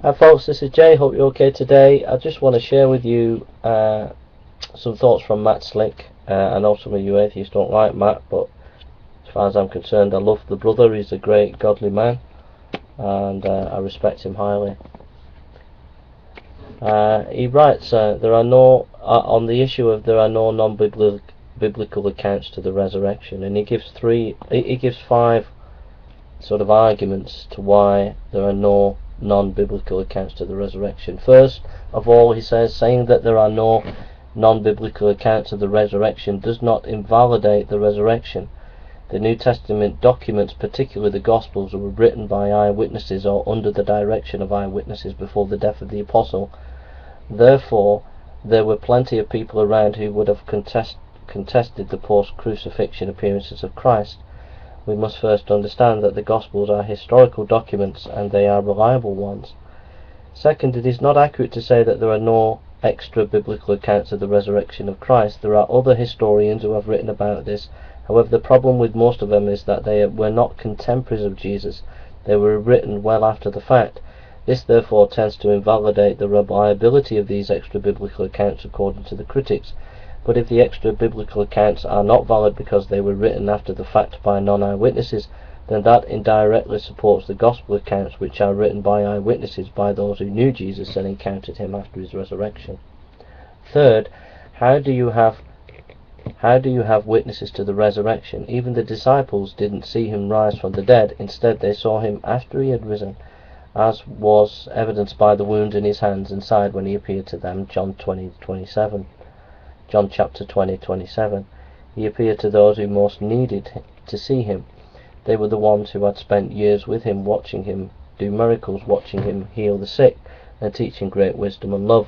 Hi folks, this is Jay. Hope you're okay today. I just want to share with you some thoughts from Matt Slick. I know some of you atheists don't like Matt, but as far as I'm concerned, I love the brother. He's a great godly man, and I respect him highly. He writes, there are no on the issue of there are no non-biblical accounts to the resurrection, and he gives five sort of arguments to why there are no non-biblical accounts to the resurrection. First of all, he says, saying that there are no non-biblical accounts of the resurrection does not invalidate the resurrection. The New Testament documents, particularly the Gospels, were written by eyewitnesses or under the direction of eyewitnesses before the death of the apostle. Therefore, there were plenty of people around who would have contested the post-crucifixion appearances of Christ. We must first understand that the Gospels are historical documents, and they are reliable ones. Second, it is not accurate to say that there are no extra biblical accounts of the resurrection of Christ. There are other historians who have written about this. However, the problem with most of them is that they were not contemporaries of Jesus. They were written well after the fact. This therefore tends to invalidate the reliability of these extra biblical accounts according to the critics. But if the extra biblical accounts are not valid because they were written after the fact by non-eyewitnesses, then that indirectly supports the gospel accounts, which are written by eyewitnesses, by those who knew Jesus and encountered him after his resurrection. Third, how do you have witnesses to the resurrection? Even the disciples didn't see him rise from the dead. Instead, they saw him after he had risen, as was evidenced by the wounds in his hands and side when he appeared to them. John chapter 20:27. He appeared to those who most needed to see him. They were the ones who had spent years with him, watching him do miracles, watching him heal the sick, and teaching great wisdom and love.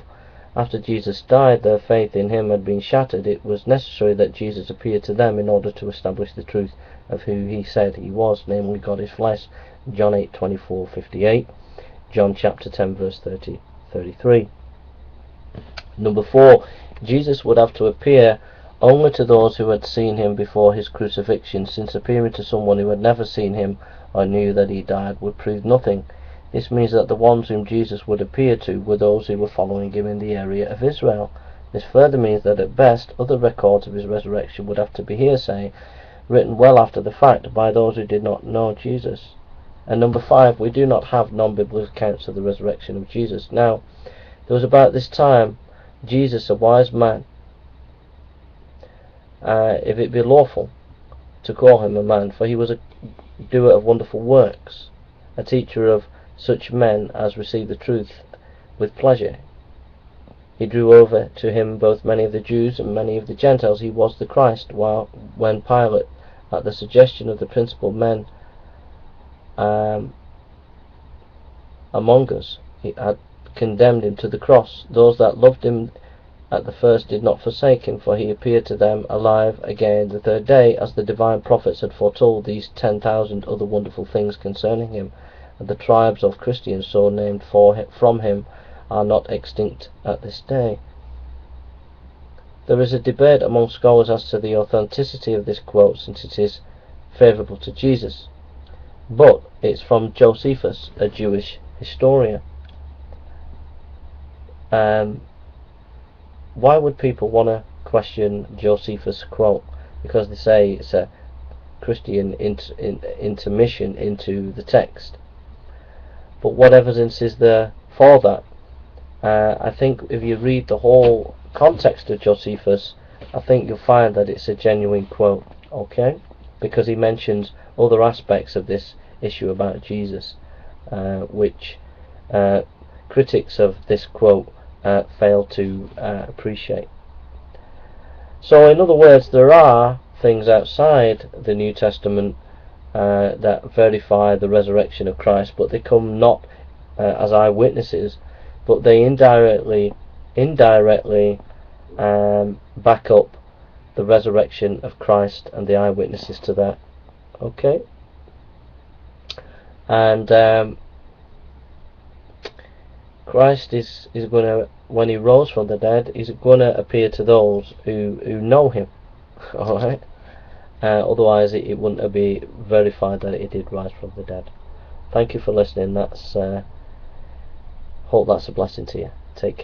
After Jesus died, their faith in him had been shattered. It was necessary that Jesus appeared to them in order to establish the truth of who he said he was, namely God is flesh. John 8:24-58, John chapter 10 verse 33. Number 4, Jesus would have to appear only to those who had seen him before his crucifixion, since appearing to someone who had never seen him or knew that he died would prove nothing. This means that the ones whom Jesus would appear to were those who were following him in the area of Israel. This further means that at best other records of his resurrection would have to be hearsay, written well after the fact by those who did not know Jesus. And number 5, we do not have non-biblical accounts of the resurrection of Jesus. Now, there was about this time Jesus, a wise man, if it be lawful to call him a man, for he was a doer of wonderful works, a teacher of such men as receive the truth with pleasure. He drew over to him both many of the Jews and many of the Gentiles. He was the Christ, when Pilate, at the suggestion of the principal men among us, he had condemned him to the cross. Those that loved him at the first did not forsake him, for he appeared to them alive again the third day, as the divine prophets had foretold these 10,000 other wonderful things concerning him. And the tribes of Christians so named from him are not extinct at this day. There is a debate among scholars as to the authenticity of this quote, since it is favourable to Jesus, but it's from Josephus, a Jewish historian. Why would people want to question Josephus' quote? Because they say it's a Christian intermission into the text. But what evidence is there for that? I think if you read the whole context of Josephus, I think you'll find that it's a genuine quote, okay? Because he mentions other aspects of this issue about Jesus, which critics of this quote fail to appreciate. So in other words, there are things outside the New Testament that verify the resurrection of Christ, but they come not as eyewitnesses, but they indirectly back up the resurrection of Christ and the eyewitnesses to that. Okay? And Christ is going to, when he rose from the dead, is going to appear to those who know him. Alright? Otherwise it wouldn't be verified that he did rise from the dead. Thank you for listening. That's Hope that's a blessing to you. Take care.